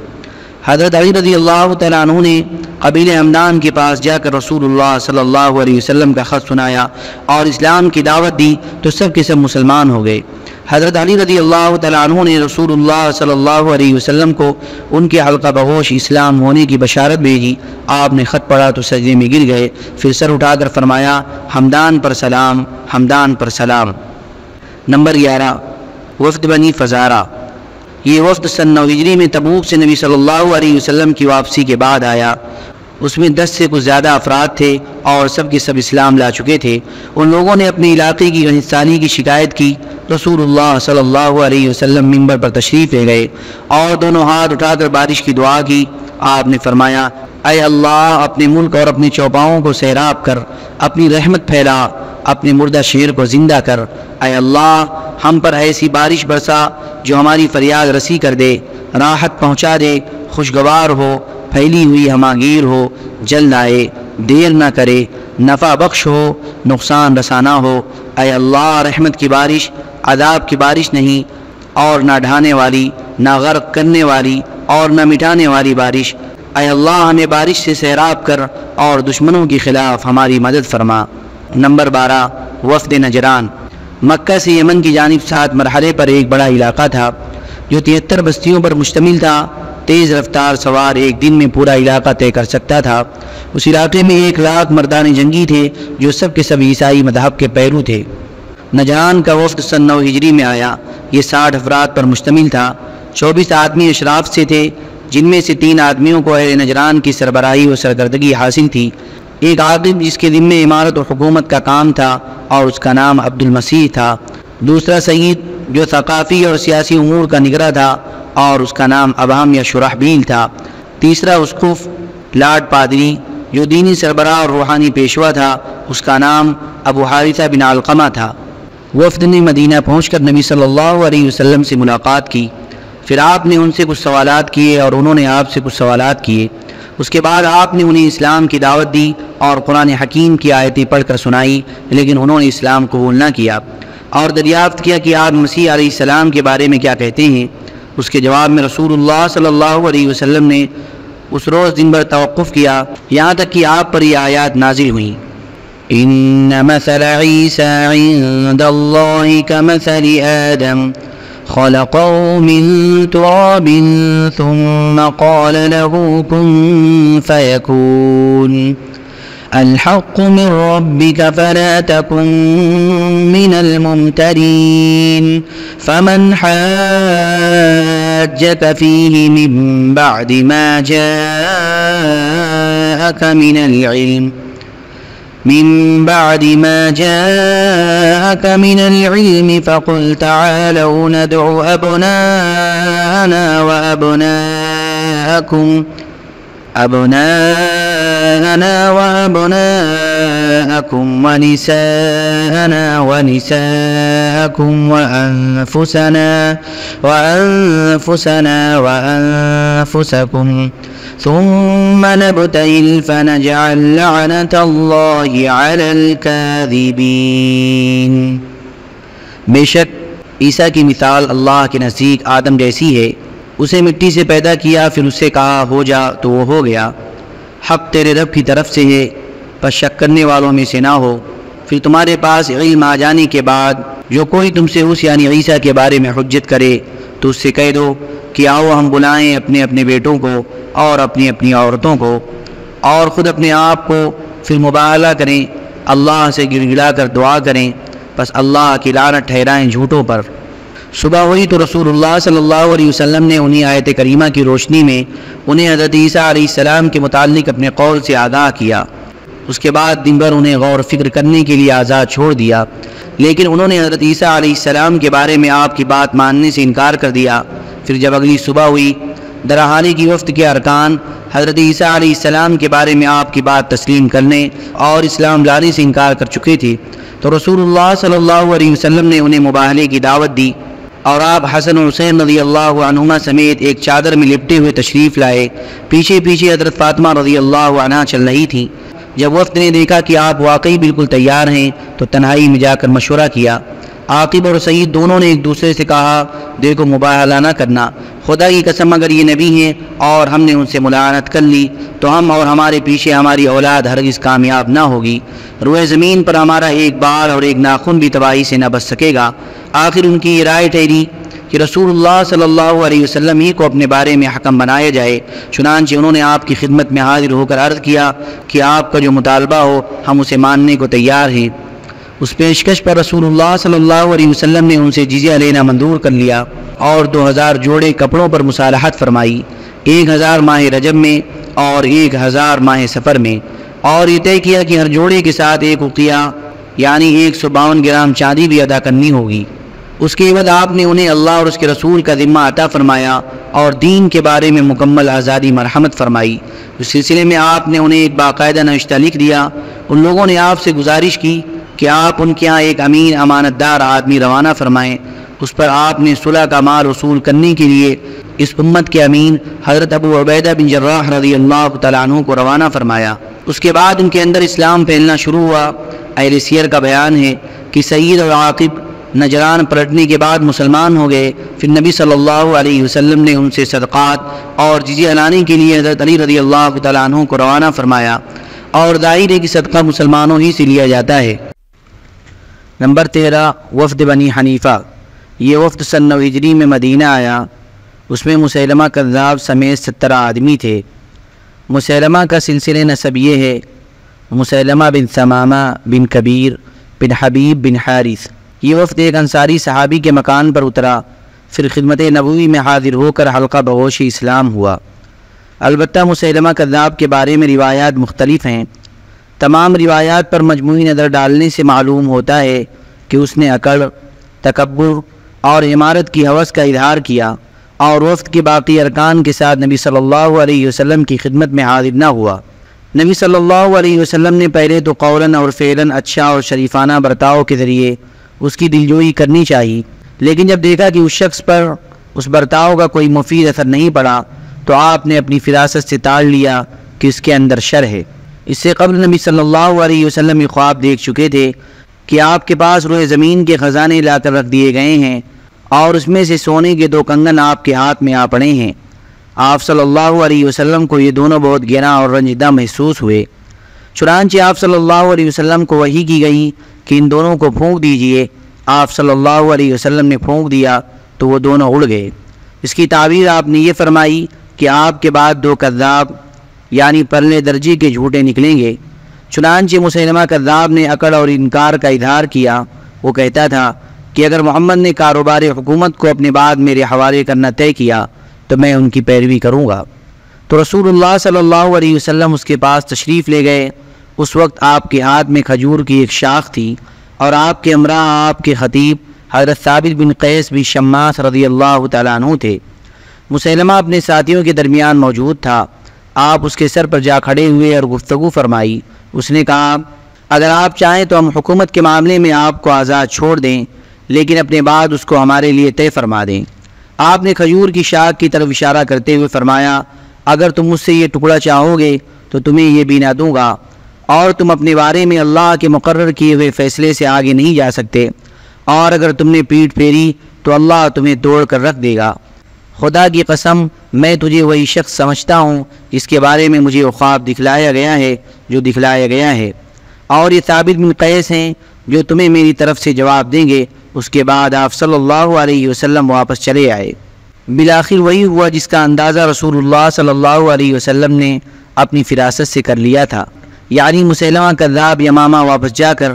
حضرت علی رضی اللہ تعالیٰ عنہ نے قبیلہ ہمدان کے پاس جا کر رسول اللہ صلی اللہ علیہ وسلم کا خط سنایا اور اسلام کی دعوت دی تو سب کے سب مسلمان ہو گئے۔ حضرت علی رضی اللہ تعالیٰ عنہ نے رسول اللہ صلی اللہ علیہ وسلم کو ان کے حلقہ بغوش اسلام ہونے کی بشارت بھیجی۔ آپ نے خط پڑھا تو سجدے میں گر گئے، پھر سر اٹھا کر فرمایا ہمدان پر سلام، ہمدان پر سلام۔ نمبر 11، وفد بنی فزارہ۔ یہ وفد سن 9 ہجری میں تبوک سے نبی صلی اللہ علیہ وسلم کی واپسی کے بعد آیا۔ اس میں 10 سے کچھ زیادہ افراد تھے اور سب کے سب اسلام لا چکے تھے۔ ان لوگوں نے اپنے علاقے کی غنیسانی کی شکایت کی۔ رسول اللہ صلی اللہ علیہ وسلم منبر پر تشریف لے گئے اور دونوں ہاتھ اٹھا کر بارش کی دعا کی۔ آپ نے فرمایا اے اللہ، اپنے ملک اور اپنے چوپاؤں کو سیراب کر، اپنی رحمت پھیلا، اپنے مردہ شیر کو زندہ کر۔ اے اللہ، ہم پر ایسی بارش برسا جو ہماری فریاد رسی کر دے، راحت پہنچا دے، خوشگوار ہو، پھیلی ہوئی ہماگیر ہو، جلد آئے، دیر نہ کرے، نفع بخش ہو، نقصان رسانہ ہو۔ اے اللہ، رحمت کی بارش عذاب کی بارش نہیں، اور نہ ڈھانے والی، نہ غرق کرنے والی اور نہ مٹانے والی بارش۔ اے اللہ، ہمیں بارش سے سیراب کر اور دشمنوں کے خلاف ہماری مدد فرما۔ نمبر 12، وفد نجران۔ مکہ سے یمن کی جانب 7 مرحلے پر ایک بڑا علاقہ تھا جو 73 بستیوں پر مشتمل تھا۔ تیز رفتار سوار ایک دن میں پورا علاقہ طے کر سکتا تھا۔ اس علاقے میں 1 لاکھ مردان جنگی تھے جو سب کے سب عیسائی مذہب کے پیرو تھے۔ نجران کا وفد سن 9 ہجری میں آیا۔ یہ 60 افراد پر مشتمل تھا۔ 24 آدمی اشراف سے تھے جن میں سے 3 آدمیوں کو اہل نجران کی سربراہی و سرکردگی حاصل تھی۔ ایک عاقب جس کے ذمے امارت و حکومت کا کام تھا اور اس کا نام عبد المسیح تھا۔ دوسرا سید جو ثقافی اور سیاسی امور کا نگراں تھا اور اس کا نام ابہام یا شرحبیل تھا۔ تیسرا اسقف لاڈ پادری جو دینی سربراہ اور روحانی پیشوا تھا، اس کا نام ابو حارثہ بن علقمہ تھا۔ وفد نے مدینہ پہنچ کر نبی صلی اللہ علیہ وسلم سے ملاقات کی۔ پھر آپ نے ان سے کچھ سوالات کیے اور انہوں نے آپ سے کچھ سوالات کیے۔ اس کے بعد آپ نے انہیں اسلام کی دعوت دی اور قرآن حکیم کی آیتیں پڑھ کر سنائی، لیکن انہوں نے اسلام قبول نہ کیا اور دریافت کیا کہ آپ مسیح علیہ السلام کے بارے میں کیا کہتے ہیں۔ اس کے جواب میں رسول اللہ صلی اللہ علیہ وسلم نے اس روز دن بھر توقف کیا یہاں تک کہ آپ پر یہ آیات نازل ہوئیں۔ ان مثل عیسی عند اللہ کمثل آدم خلقه من تراب ثم قال له كن فيكون الحق من ربك فلا تكن من الممترين فمن حاجك فيه من بعد ما جاءك من العلم فقل تعالوا ندع أبناءنا وأبناءكم ونساءنا ونساءكم وأنفسكم ثم نبتهل فنجعل لعنة الله على الكاذبين۔ بے شک عیسیٰ کی مثال اللہ کے نزدیک آدم جیسی ہے۔ اسے مٹی سے پیدا کیا، پھر اسے کہا ہو جا تو وہ ہو گیا۔ حق تیرے رب کی طرف سے ہے، پس شک کرنے والوں میں سے نہ ہو۔ پھر تمہارے پاس علم آ جانے کے بعد جو کوئی تم سے اس یعنی عیسیٰ کے بارے میں حجت کرے تو اس سے کہہ دو کہ آؤ ہم بلائیں اپنے اپنے بیٹوں کو اور اپنی اپنی عورتوں کو اور خود اپنے آپ کو، پھر مباہلہ کریں، اللہ سے گڑ گڑا کر دعا کریں، بس اللہ کی لعنت ٹھہرائیں جھوٹوں پر۔ صبح ہوئی تو رسول اللہ صلی اللہ علیہ وسلم نے انہی آیت کریمہ کی روشنی میں انہیں حضرت عیسیٰ علیہ السلام کے متعلق اپنے قول سے آگاہ کیا۔ اس کے بعد دن بھر انہیں غور فکر کرنے کے لیے آزاد چھوڑ دیا، لیکن انہوں نے حضرت عیسیٰ علیہ السلام کے بارے میں آپ کی بات ماننے سے انکار کر دیا۔ پھر جب اگلی صبح ہوئی، درحالی کی وفد کے ارکان حضرت عیسیٰ علیہ السلام کے بارے میں آپ کی بات تسلیم کرنے اور اسلام لانے سے انکار کر چکے تھے، تو رسول اللہ صلی اللہ علیہ وسلم نے انہیں مباہلے کی دعوت دی اور آپ حسن و حسین رضی اللہ عنہما سمیت ایک چادر میں لپٹے ہوئے تشریف لائے۔ پیچھے پیچھے حضرت فاطمہ رضی اللہ عنہا چل رہی تھیں۔ جب وفد نے دیکھا کہ آپ واقعی بالکل تیار ہیں تو تنہائی میں جا کر مشورہ کیا۔ عاقب اور سعید دونوں نے ایک دوسرے سے کہا، دیکھو مباہلہ نہ کرنا، خدا کی قسم اگر یہ نبی ہیں اور ہم نے ان سے ملاعنت کر لی تو ہم اور ہمارے پیچھے ہماری اولاد ہرگز کامیاب نہ ہوگی، روئے زمین پر ہمارا ایک بال اور ایک ناخن بھی تباہی سے نہ بچ سکے گا۔ آخر ان کی یہ رائے ٹھہری کہ رسول اللہ صلی اللہ علیہ وسلم ہی کو اپنے بارے میں حکم بنایا جائے۔ چنانچہ انہوں نے آپ کی خدمت میں حاضر ہو کر عرض کیا کہ آپ کا جو مطالبہ ہو ہم اسے ماننے کو تیار ہیں۔ اس پیشکش پر رسول اللہ صلی اللہ علیہ وسلم نے ان سے جزیہ لینا منظور کر لیا اور 2000 جوڑے کپڑوں پر مصالحت فرمائی، 1000 ماہ رجب میں اور 1000 ماہ سفر میں، اور یہ طے کیا کہ ہر جوڑے کے ساتھ ایک عقیہ یعنی 152 گرام چاندی بھی ادا کرنی ہوگی۔ اس کے بعد آپ نے انہیں اللہ اور اس کے رسول کا ذمہ عطا فرمایا اور دین کے بارے میں مکمل آزادی مرحمت فرمائی۔ اس سلسلے میں آپ نے انہیں ایک باقاعدہ نوشتہ لکھ دیا۔ ان لوگوں نے آپ سے گزارش کی کہ آپ ان کے یہاں ایک امین امانت دار آدمی روانہ فرمائیں۔ اس پر آپ نے صلح کا مال وصول کرنے کے لیے اس امت کے امین حضرت ابو عبیدہ بن جراح رضی اللہ تعالیٰ عنہ کو روانہ فرمایا۔ اس کے بعد ان کے اندر اسلام پھیلنا شروع ہوا۔ اہل سیر کا بیان ہے کہ سعید اور عاقب نجران پلٹنے کے بعد مسلمان ہو گئے۔ پھر نبی صلی اللہ علیہ وسلم نے ان سے صدقات اور جزیہ لانے کے لیے حضرت علی رضی اللہ تعالیٰ عنہ کو روانہ فرمایا، اور ظاہر ہے کہ صدقہ مسلمانوں ہی سے لیا جاتا ہے۔ نمبر 13، وفد بنی حنیفہ۔ یہ وفد سن 9 ہجری میں مدینہ آیا۔ اس میں مسیلمہ کذاب سمیت 17 آدمی تھے۔ مسیلمہ کا سلسلہ نسب یہ ہے، مسیلمہ بن ثمامہ بن کبیر بن حبیب بن حارث۔ یہ وفد ایک انصاری صحابی کے مکان پر اترا، پھر خدمت نبوی میں حاضر ہو کر حلقہ بغوش اسلام ہوا۔ البتہ مسیلمہ کذاب کے بارے میں روایات مختلف ہیں۔ تمام روایات پر مجموعی نظر ڈالنے سے معلوم ہوتا ہے کہ اس نے اکڑ، تکبر اور عمارت کی ہوس کا اظہار کیا اور وفد کے باقی ارکان کے ساتھ نبی صلی اللہ علیہ وسلم کی خدمت میں حاضر نہ ہوا۔ نبی صلی اللہ علیہ وسلم نے پہلے تو قولاً اور فعلاً اچھا اور شریفانہ برتاؤ کے ذریعے اس کی دلجوئی کرنی چاہیے، لیکن جب دیکھا کہ اس شخص پر اس برتاؤ کا کوئی مفید اثر نہیں پڑا تو آپ نے اپنی فراست سے تاڑ لیا کہ اس کے اندر شر ہے۔ اس سے قبل نبی صلی اللہ علیہ وسلم یہ خواب دیکھ چکے تھے کہ آپ کے پاس روئے زمین کے خزانے لا کر رکھ دیے گئے ہیں اور اس میں سے سونے کے 2 کنگن آپ کے ہاتھ میں آ پڑے ہیں۔ آپ صلی اللہ علیہ وسلم کو یہ دونوں بہت گہرا اور رنجیدہ محسوس ہوئے۔ چنانچہ آپ صلی اللہ علیہ وسلم کو وحی کی گئی کہ ان دونوں کو پھونک دیجئے۔ آپ صلی اللہ علیہ وسلم نے پھونک دیا تو وہ دونوں اڑ گئے۔ اس کی تعبیر آپ نے یہ فرمائی کہ آپ کے بعد 2 کذاب یعنی پرلے درجے کے جھوٹے نکلیں گے۔ چنانچہ مسیلمہ کذاب نے اکڑ اور انکار کا اظہار کیا۔ وہ کہتا تھا کہ اگر محمد نے کاروبار حکومت کو اپنے بعد میرے حوالے کرنا طے کیا تو میں ان کی پیروی کروں گا۔ تو رسول اللہ صلی اللہ علیہ وسلم اس کے پاس تشریف لے گئے۔ اس وقت آپ کے ہاتھ میں کھجور کی ایک شاخ تھی اور آپ کے ہمراہ آپ کے خطیب حضرت ثابت بن قیس بن شماس رضی اللہ تعالیٰ عنہ تھے۔ مسیلمہ اپنے ساتھیوں کے درمیان موجود تھا۔ آپ اس کے سر پر جا کھڑے ہوئے اور گفتگو فرمائی۔ اس نے کہا، اگر آپ چاہیں تو ہم حکومت کے معاملے میں آپ کو آزاد چھوڑ دیں، لیکن اپنے بعد اس کو ہمارے لیے طے فرما دیں۔ آپ نے کھجور کی شاخ کی طرف اشارہ کرتے ہوئے فرمایا، اگر تم مجھ سے یہ ٹکڑا چاہو گے تو تمہیں یہ بھی نہ دوں گا، اور تم اپنے بارے میں اللہ کے مقرر کیے ہوئے فیصلے سے آگے نہیں جا سکتے، اور اگر تم نے پیٹھ پھیری تو اللہ تمہیں توڑ کر رکھ دے گا۔ خدا کی قسم میں تجھے وہی شخص سمجھتا ہوں جس کے بارے میں مجھے وہ خواب دکھلایا گیا ہے جو دکھلایا گیا ہے۔ اور یہ ثابت بن قیس ہیں جو تمہیں میری طرف سے جواب دیں گے۔ اس کے بعد آپ صلی اللہ علیہ وسلم واپس چلے آئے۔ بالآخر وہی ہوا جس کا اندازہ رسول اللہ صلی اللہ علیہ وسلم نے اپنی فراست سے کر لیا تھا، یعنی مسیلمہ کذاب یمامہ واپس جا کر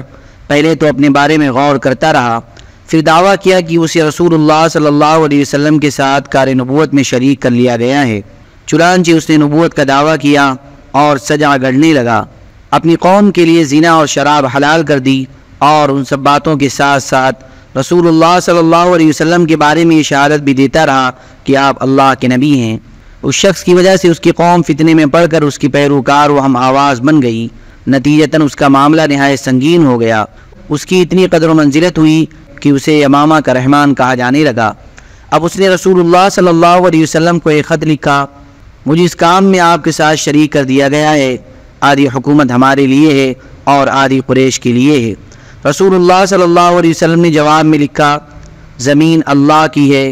پہلے تو اپنے بارے میں غور کرتا رہا، پھر دعویٰ کیا کہ اسے رسول اللہ صلی اللہ علیہ وسلم کے ساتھ کار نبوت میں شریک کر لیا گیا ہے۔ چنانچہ اس نے نبوت کا دعویٰ کیا اور سجا گڑھنے لگا، اپنی قوم کے لیے زنا اور شراب حلال کر دی، اور ان سب باتوں کے ساتھ ساتھ رسول اللہ صلی اللہ علیہ وسلم کے بارے میں یہ شہادت بھی دیتا رہا کہ آپ اللہ کے نبی ہیں۔ اس شخص کی وجہ سے اس کی قوم فتنے میں پڑ کر اس کی پیروکار و ہم آواز بن گئی، نتیجتاً اس کا معاملہ نہایت سنگین ہو گیا۔ اس کی اتنی قدر و منزلت ہوئی کہ اسے یمامہ کا رحمان کہا جانے لگا۔ اب اس نے رسول اللہ صلی اللہ علیہ وسلم کو ایک خط لکھا، مجھے اس کام میں آپ کے ساتھ شریک کر دیا گیا ہے، آدھی حکومت ہمارے لیے ہے اور آدھی قریش کے لیے ہے۔ رسول اللہ صلی اللہ علیہ وسلم نے جواب میں لکھا، زمین اللہ کی ہے،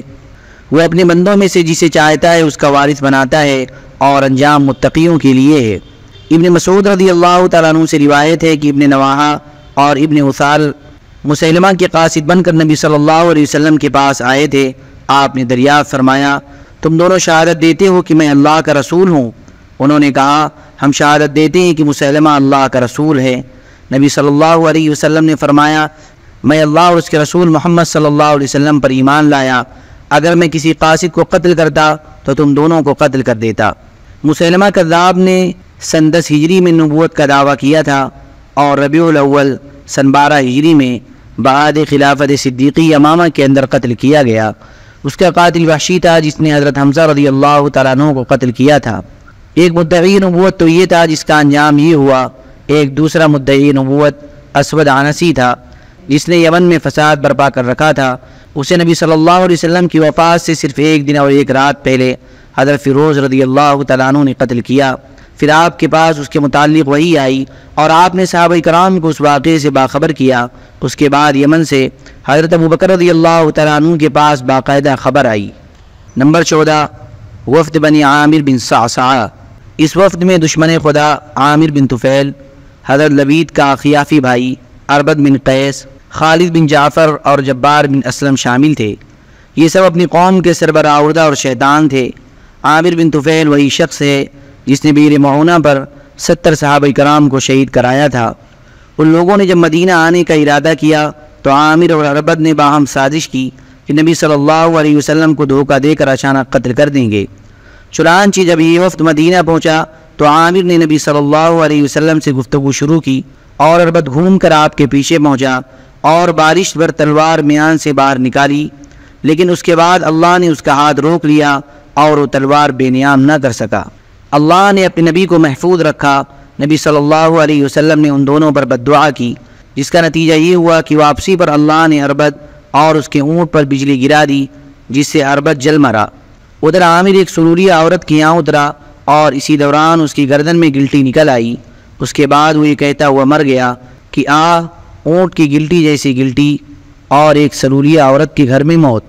وہ اپنے بندوں میں سے جسے چاہتا ہے اس کا وارث بناتا ہے، اور انجام متقیوں کے لیے ہے۔ ابن مسعود رضی اللہ تعالیٰ عنہ سے روایت ہے کہ ابن نواحہ اور ابن اثال مسیلمہ کے قاصد بن کر نبی صلی اللہ علیہ وسلم کے پاس آئے تھے۔ آپ نے دریافت فرمایا، تم دونوں شہادت دیتے ہو کہ میں اللہ کا رسول ہوں؟ انہوں نے کہا، ہم شہادت دیتے ہیں کہ مسیلمہ اللہ کا رسول ہے۔ نبی صلی اللہ علیہ وسلم نے فرمایا، میں اللہ اور اس کے رسول محمد صلی اللہ علیہ وسلم پر ایمان لایا، اگر میں کسی قاصد کو قتل کرتا تو تم دونوں کو قتل کر دیتا۔ مسیلمہ کذاب نے سن 10 ہجری میں نبوت کا دعویٰ کیا تھا، اور ربیع الاول سن 12 ہجری میں بعد خلافت صدیقی یمامہ کے اندر قتل کیا گیا۔ اس کا قاتل وحشی تھا جس نے حضرت حمزہ رضی اللہ تعالیٰ عنہ کو قتل کیا تھا۔ ایک مدعی نبوت تو یہ تھا جس کا انجام یہ ہوا، ایک دوسرا مدعی نبوت اسود عنسی تھا جس نے یمن میں فساد برپا کر رکھا تھا۔ اسے نبی صلی اللہ علیہ وسلم کی وفات سے صرف ایک دن اور ایک رات پہلے حضرت فیروز رضی اللہ تعالیٰ عنہ نے قتل کیا۔ پھر آپ کے پاس اس کے متعلق وحی آئی اور آپ نے صحابہ کرام کو اس واقعے سے باخبر کیا۔ اس کے بعد یمن سے حضرت ابوبکر رضی اللہ تعالیٰ عنہ کے پاس باقاعدہ خبر آئی۔ نمبر 14، وفد بنی عامر بن صعصعہ۔ اس وفد میں دشمن خدا عامر بن طفیل، حضرت لبید کا خیافی بھائی اربد بن قیس، خالد بن جعفر اور جبار بن اسلم شامل تھے۔ یہ سب اپنی قوم کے سربراہ اردہ اور شیطان تھے۔ عامر بن طفیل وہی شخص ہے جس نے بیر معونہ پر 70 صحابہ کرام کو شہید کرایا تھا۔ ان لوگوں نے جب مدینہ آنے کا ارادہ کیا تو عامر اور اربد نے باہم سازش کی کہ نبی صلی اللہ علیہ وسلم کو دھوکہ دے کر اچانک قتل کر دیں گے۔ چنانچہ جب یہ وفد مدینہ پہنچا تو عامر نے نبی صلی اللہ علیہ وسلم سے گفتگو شروع کی، اور اربد گھوم کر آپ کے پیچھے پہنچا اور بارش بھر تلوار میان سے باہر نکالی، لیکن اس کے بعد اللہ نے اس کا ہاتھ روک لیا اور وہ تلوار بے نیام نہ کر سکا۔ اللہ نے اپنے نبی کو محفوظ رکھا۔ نبی صلی اللہ علیہ وسلم نے ان دونوں پر بد دعا کی، جس کا نتیجہ یہ ہوا کہ واپسی پر اللہ نے اربد اور اس کے اونٹ پر بجلی گرا دی، جس سے اربد جل مرا۔ ادھر عامر ایک سروری عورت کے یہاں اترا اور اسی دوران اس کی گردن میں گلٹی نکل آئی۔ اس کے بعد وہ یہ کہتا ہوا مر گیا کہ اونٹ کی گلٹی جیسی گلٹی اور ایک سروری عورت کے گھر میں موت۔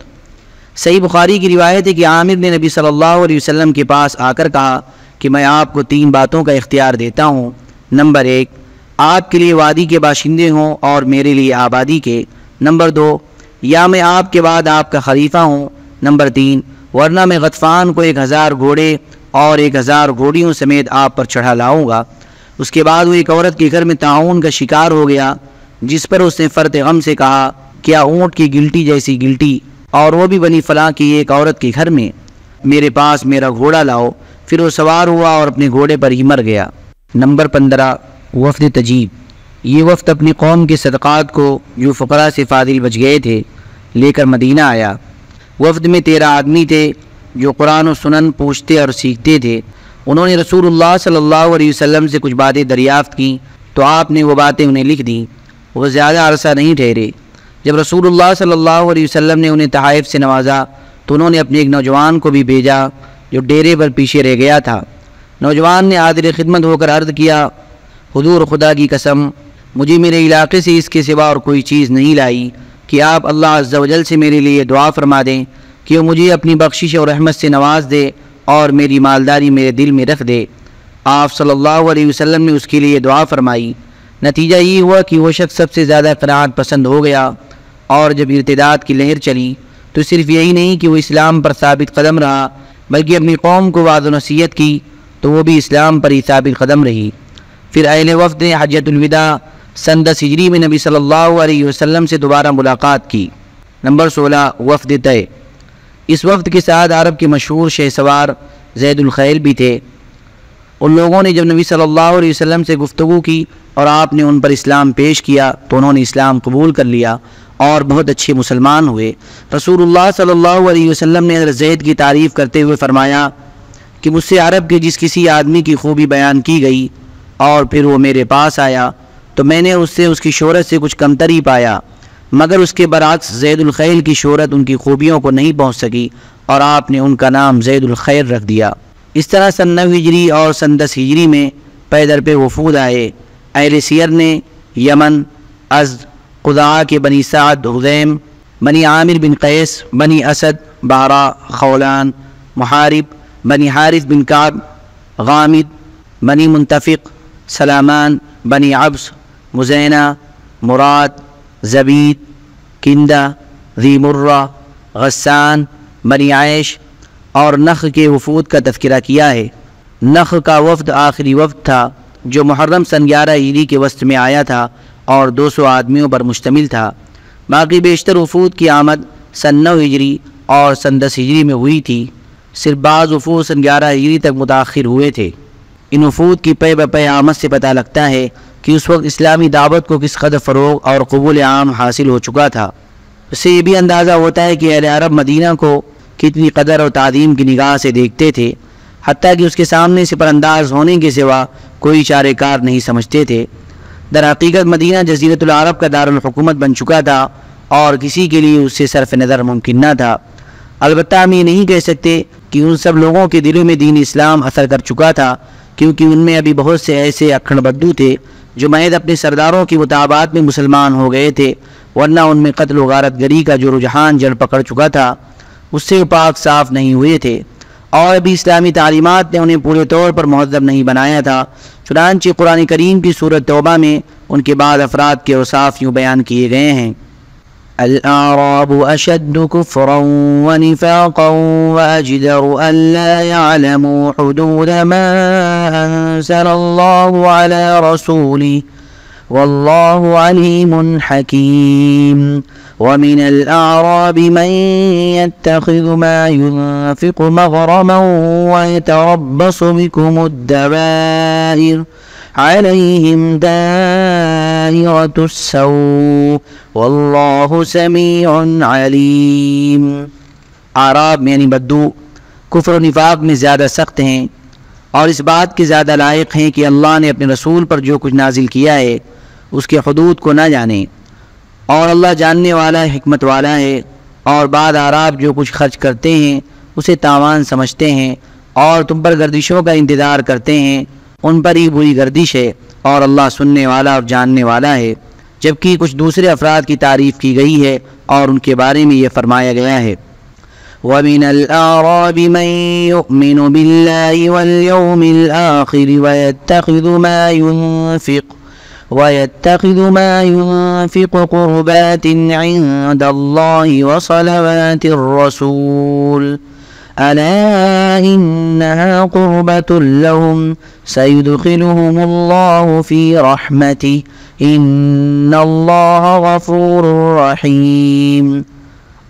صحیح بخاری کی روایت ہے کہ عامر نے نبی صلی اللہ علیہ وسلم کے پاس آ کر کہا کہ میں آپ کو 3 باتوں کا اختیار دیتا ہوں۔ نمبر 1، آپ کے لیے وادی کے باشندے ہوں اور میرے لیے آبادی کے۔ نمبر 2، یا میں آپ کے بعد آپ کا خلیفہ ہوں۔ نمبر 3، ورنہ میں غطفان کو 1000 گھوڑے اور 1000 گھوڑیوں سمیت آپ پر چڑھا لاؤں گا۔ اس کے بعد وہ ایک عورت کے گھر میں طاعون کا شکار ہو گیا، جس پر اس نے فرط غم سے کہا، کیا اونٹ کی گلٹی جیسی گلٹی، اور وہ بھی بنی فلاں کی ایک عورت کے گھر میں، میرے پاس میرا گھوڑا لاؤ۔ پھر وہ سوار ہوا اور اپنے گھوڑے پر ہی مر گیا۔ نمبر 15، وفد تجیب۔ یہ وفد اپنی قوم کے صدقات کو جو فقراء سے فاضل بچ گئے تھے لے کر مدینہ آیا۔ وفد میں 13 آدمی تھے جو قرآن و سنن پوچھتے اور سیکھتے تھے۔ انہوں نے رسول اللہ صلی اللہ علیہ وسلم سے کچھ باتیں دریافت کیں تو آپ نے وہ باتیں انہیں لکھ دیں۔ وہ زیادہ عرصہ نہیں ٹھہرے۔ جب رسول اللہ صلی اللہ علیہ وسلم نے انہیں تحائف سے نوازا تو انہوں نے اپنے ایک نوجوان کو بھی بھیجا جو ڈیرے پر پیچھے رہ گیا تھا۔ نوجوان نے حاضر خدمت ہو کر عرض کیا، حضور خدا کی قسم، مجھے میرے علاقے سے اس کے سوا اور کوئی چیز نہیں لائی کہ آپ اللہ عز و جل سے میرے لیے دعا فرما دیں کہ وہ مجھے اپنی بخشش اور رحمت سے نواز دے اور میری مالداری میرے دل میں رکھ دے۔ آپ صلی اللہ علیہ وسلم نے اس کے لیے دعا فرمائی۔ نتیجہ یہ ہوا کہ وہ شخص سب سے زیادہ قناعت پسند ہو گیا، اور جب ارتداد کی لہر چلی تو صرف یہی نہیں کہ وہ اسلام پر ثابت قدم رہا بلکہ اپنی قوم کو وعظ و نصیحت کی تو وہ بھی اسلام پر ہی ثابت قدم رہی۔ پھر اہل وفد نے حجۃ الوداع سن 10 ہجری میں نبی صلی اللہ علیہ وسلم سے دوبارہ ملاقات کی۔ نمبر 16 وفد طے۔ اس وفد کے ساتھ عرب کے مشہور شہ سوار زید الخیل بھی تھے۔ ان لوگوں نے جب نبی صلی اللہ علیہ وسلم سے گفتگو کی اور آپ نے ان پر اسلام پیش کیا تو انہوں نے اسلام قبول کر لیا اور بہت اچھے مسلمان ہوئے۔ رسول اللہ صلی اللہ علیہ وسلم نے حضرت زید کی تعریف کرتے ہوئے فرمایا کہ مجھ سے عرب کے جس کسی آدمی کی خوبی بیان کی گئی اور پھر وہ میرے پاس آیا تو میں نے اس سے اس کی شہرت سے کچھ کمتر ہی پایا، مگر اس کے برعکس زید الخیل کی شہرت ان کی خوبیوں کو نہیں پہنچ سکی اور آپ نے ان کا نام زید الخیر رکھ دیا۔ اس طرح سن 9 ہجری اور سن 10 ہجری میں پے در پہ وفود آئے۔ اہل سیر نے یمن، ازد، قضاء کے بنی سعد، حذیم، بنی عامر بن قیس، بنی اسد، بارا، خولان، محارب، بنی حارث بن کعب، غامد، بنی منتفق، سلامان، بنی عبس، مزینہ، مراد، زبید، کندہ، ذی مرہ، غسان، بنی عیش اور نخ کے وفود کا تذکرہ کیا ہے۔ نخ کا وفد آخری وفد تھا جو محرم سن 11 ہجری کے وسط میں آیا تھا اور 200 آدمیوں پر مشتمل تھا۔ باقی بیشتر وفود کی آمد سن 9 ہجری اور سن 10 ہجری میں ہوئی تھی، صرف بعض وفود سن 11 ہجری تک متاخر ہوئے تھے۔ ان وفود کی پے بپے آمد سے پتہ لگتا ہے کہ اس وقت اسلامی دعوت کو کس قدر فروغ اور قبول عام حاصل ہو چکا تھا۔ اس سے یہ بھی اندازہ ہوتا ہے کہ اہل عرب مدینہ کو کتنی قدر اور تعظیم کی نگاہ سے دیکھتے تھے، حتیٰ کہ اس کے سامنے سپر انداز ہونے کے سوا کوئی چارہ کار نہیں سمجھتے تھے۔ در حقیقت مدینہ جزیرۃ العرب کا دارالحکومت بن چکا تھا اور کسی کے لیے اس سے صرف نظر ممکن نہ تھا۔ البتہ ہم یہ نہیں کہہ سکتے کہ ان سب لوگوں کے دلوں میں دین اسلام اثر کر چکا تھا، کیونکہ ان میں ابھی بہت سے ایسے اکھڑ بدو تھے جو محض اپنے سرداروں کی مطابعت میں مسلمان ہو گئے تھے، ورنہ ان میں قتل و غارت گری کا جو رجحان جڑ پکڑ چکا تھا اس سے پاک صاف نہیں ہوئے تھے، اور ابھی اسلامی تعلیمات نے انہیں پورے طور پر مہذب نہیں بنایا تھا۔ چنانچہ قرآن کریم کی سورۃ توبہ میں ان کے بعد افراد کے اوصاف یوں بیان کیے گئے ہیں: الأعراب أشد كفرا ونفاقا وأجدر ألا يعلموا حدود ما أنزل الله على رسوله والله عليم حكيم ومن الأعراب من يتخذ ما ينفق مغرما ويتربص بكم الدوائر عليهم دائرة السوء واللہ سمیع علیم۔ اعراب یعنی بدو کفر و نفاق میں زیادہ سخت ہیں اور اس بات کے زیادہ لائق ہیں کہ اللہ نے اپنے رسول پر جو کچھ نازل کیا ہے اس کے حدود کو نہ جانیں، اور اللہ جاننے والا حکمت والا ہے۔ اور بعد اعراب جو کچھ خرچ کرتے ہیں اسے تاوان سمجھتے ہیں اور تم پر گردشوں کا انتظار کرتے ہیں، ان پر ہی بری گردش ہے، اور اللہ سننے والا اور جاننے والا ہے۔ جبکہ کچھ دوسرے افراد کی تعریف کی گئی ہے اور ان کے بارے میں یہ فرمایا گیا ہے: وَمِنَ الْأَعْرَابِ مَن يُؤْمِنُ بِاللَّهِ وَالْيَوْمِ الْآخِرِ وَيَتَّخِذُ مَا يُنْفِقُ قُرُبَاتٍ عِندَ اللَّهِ وَصَلَوَاتِ الرَّسُولِ أَلَا إِنَّهَا قُرْبَةٌ لَهُمْ سَيُدْخِلُهُمُ اللَّهُ فِي رَحْمَتِهِ ان اللہ غفور رحیم۔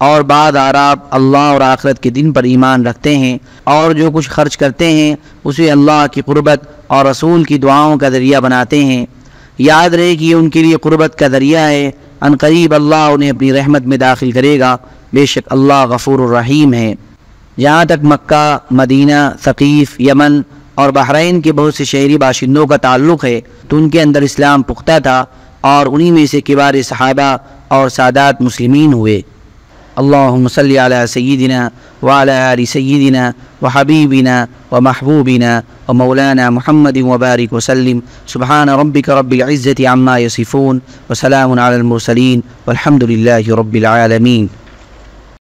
اور بعض اعراب اللہ اور آخرت کے دن پر ایمان رکھتے ہیں اور جو کچھ خرچ کرتے ہیں اسے اللہ کی قربت اور رسول کی دعاؤں کا ذریعہ بناتے ہیں۔ یاد رہے کہ یہ ان کے لیے قربت کا ذریعہ ہے، ان قریب اللہ انہیں اپنی رحمت میں داخل کرے گا، بے شک اللہ غفور الرحیم ہے۔ جہاں تک مکہ، مدینہ، ثقیف، یمن اور بحرین کے بہت سے شہری باشندوں کا تعلق ہے تو ان کے اندر اسلام پختہ تھا اور انہی میں سے کبار صحابہ اور سادات مسلمین ہوئے۔ اللہم صلی علی سیدنا وعلی آل سیدنا وحبیبنا ومحبوبنا ومولانا محمد وبارک وسلم۔ سبحان ربک رب العزة عما یصفون وسلام علی المرسلین والحمد للہ رب العالمین۔